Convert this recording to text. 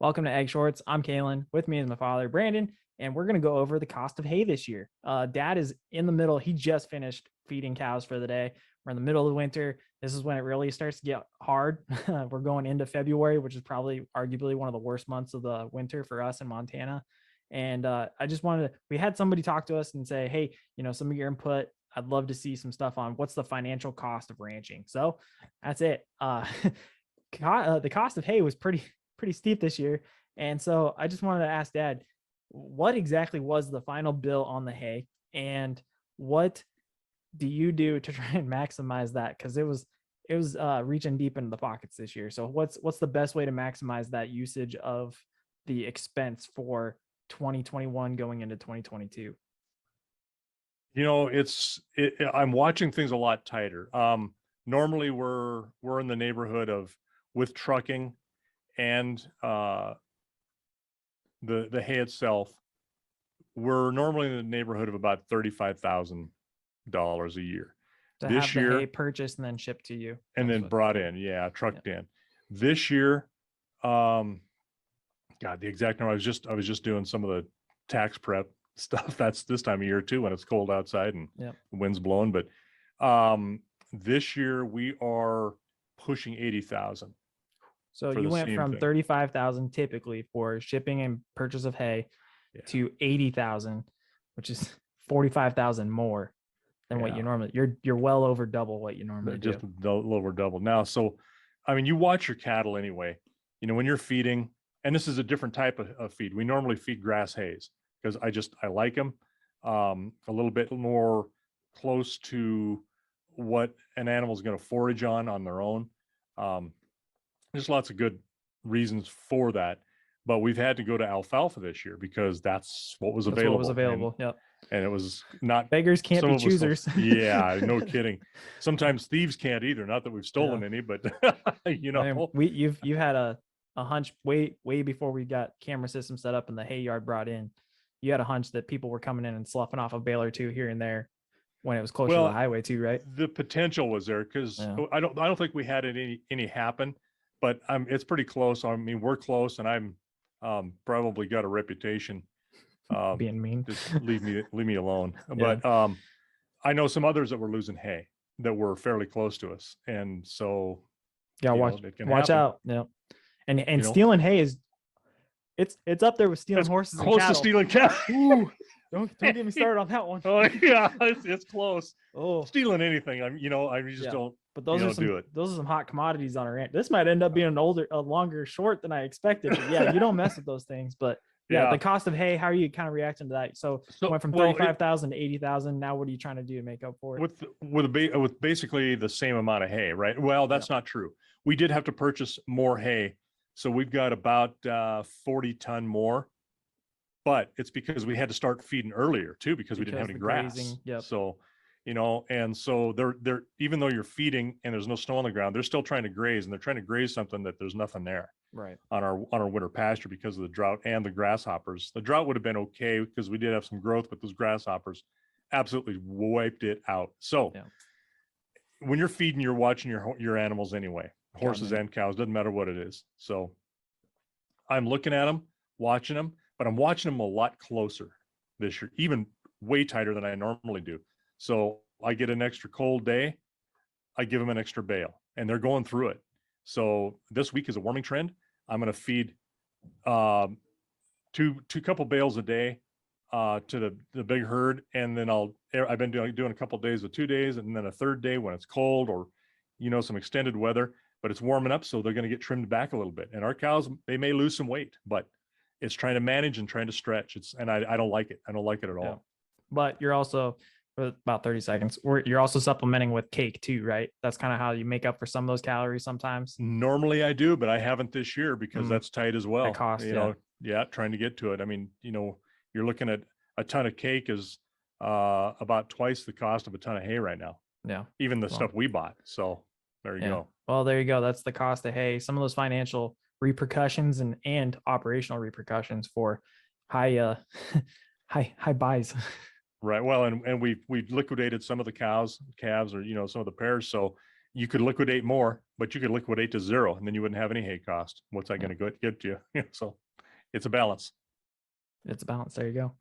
Welcome to Egg Shorts. I'm Kalen. With me is my father, Brandon, and we're going to go over the cost of hay this year. Dad is in the middle. He just finished feeding cows for the day. We're in the middle of the winter. This is when it really starts to get hard. We're going into February, which is probably arguably one of the worst months of the winter for us in Montana. And I just wanted to, we had somebody talk to us and say, hey, some of your input, I'd love to see some stuff on what's the financial cost of ranching. So that's it. The cost of hay was pretty steep this year. And so I just wanted to ask Dad, what exactly was the final bill on the hay, and what do you do to try and maximize that? Because it was reaching deep into the pockets this year. So what's the best way to maximize that usage of the expense for 2021 going into 2022? I'm watching things a lot tighter. Normally we're in the neighborhood of, with trucking and the hay itself, we're normally in the neighborhood of about $35,000 a year. To This have the year, hay purchased and then shipped to you. and then brought in, trucked in. This year, God, the exact number. I was just doing some of the tax prep stuff. That's this time of year too, when it's cold outside and the wind's blowing. But this year we are pushing 80,000. So you went from 35,000 typically for shipping and purchase of hay to 80,000, which is 45,000 more than what you normally. You're well over double what you normally do. Just a little over double now. So, I mean, you watch your cattle anyway. When you're feeding, and this is a different type of feed. We normally feed grass hays because I like them a little bit more close to what an animal is going to forage on their own. There's lots of good reasons for that, but we've had to go to alfalfa this year because that's what was available. What was available. And it was not, beggars can't be choosers. Yeah, no kidding. Sometimes thieves can't either. Not that we've stolen any, but I mean, you've had a hunch way before we got camera system set up and the hay yard brought in. You had a hunch that people were coming in and sloughing off a bale or two here and there when it was closer to the highway too, right? The potential was there because I don't think we had any happen, but it's pretty close. I mean, we're close, and I'm probably got a reputation being mean. Just leave me alone. But I know some others that were losing hay that were fairly close to us, and so watch out. And stealing hay is it's up there with stealing horses. Close and to stealing cattle. Ooh, don't get me started on that one. Oh yeah, it's close. Oh, stealing anything. I just don't. But those are some hot commodities on our end. This might end up being a longer short than I expected. But you don't mess with those things. But the cost of hay. How are you kind of reacting to that? So went from 35,000 to 80,000. Now what are you trying to do to make up for it? With basically the same amount of hay, right? Well, that's not true. We did have to purchase more hay, so we've got about 40 ton more. But it's because we had to start feeding earlier too, because we didn't have any grass. So, and so they're even though you're feeding and there's no snow on the ground, they're still trying to graze, and they're trying to graze something that there's nothing there. Right. On our winter pasture because of the drought and the grasshoppers. The drought would have been okay because we did have some growth, but those grasshoppers absolutely wiped it out. So when you're feeding, you're watching your animals anyway, horses and cows, doesn't matter what it is. So I'm looking at them, watching them, but I'm watching them a lot closer this year, even way tighter than I normally do. So I get an extra cold day, I give them an extra bale, and they're going through it. So this week is a warming trend. I'm going to feed two couple bales a day to the big herd, and then I've been doing a couple of days of 2 days, and then a third day when it's cold or some extended weather. But it's warming up, so they're going to get trimmed back a little bit. And our cows, they may lose some weight, but it's trying to manage and trying to stretch. I don't like it. I don't like it at all. But you're also, for about 30 seconds, you're also supplementing with cake too, right? That's kind of how you make up for some of those calories sometimes. Normally I do, but I haven't this year because that's tight as well. The cost, trying to get to it. I mean, you're looking at a ton of cake is about twice the cost of a ton of hay right now. Yeah. Even the stuff we bought. So there you go. Well, there you go. That's the cost of hay. Some of those financial repercussions and operational repercussions for high buys. Right. Well, and we've liquidated some of the calves, or some of the pairs. So you could liquidate more, but you could liquidate to zero, and then you wouldn't have any hay cost. What's that going to get you? So it's a balance. It's a balance. There you go.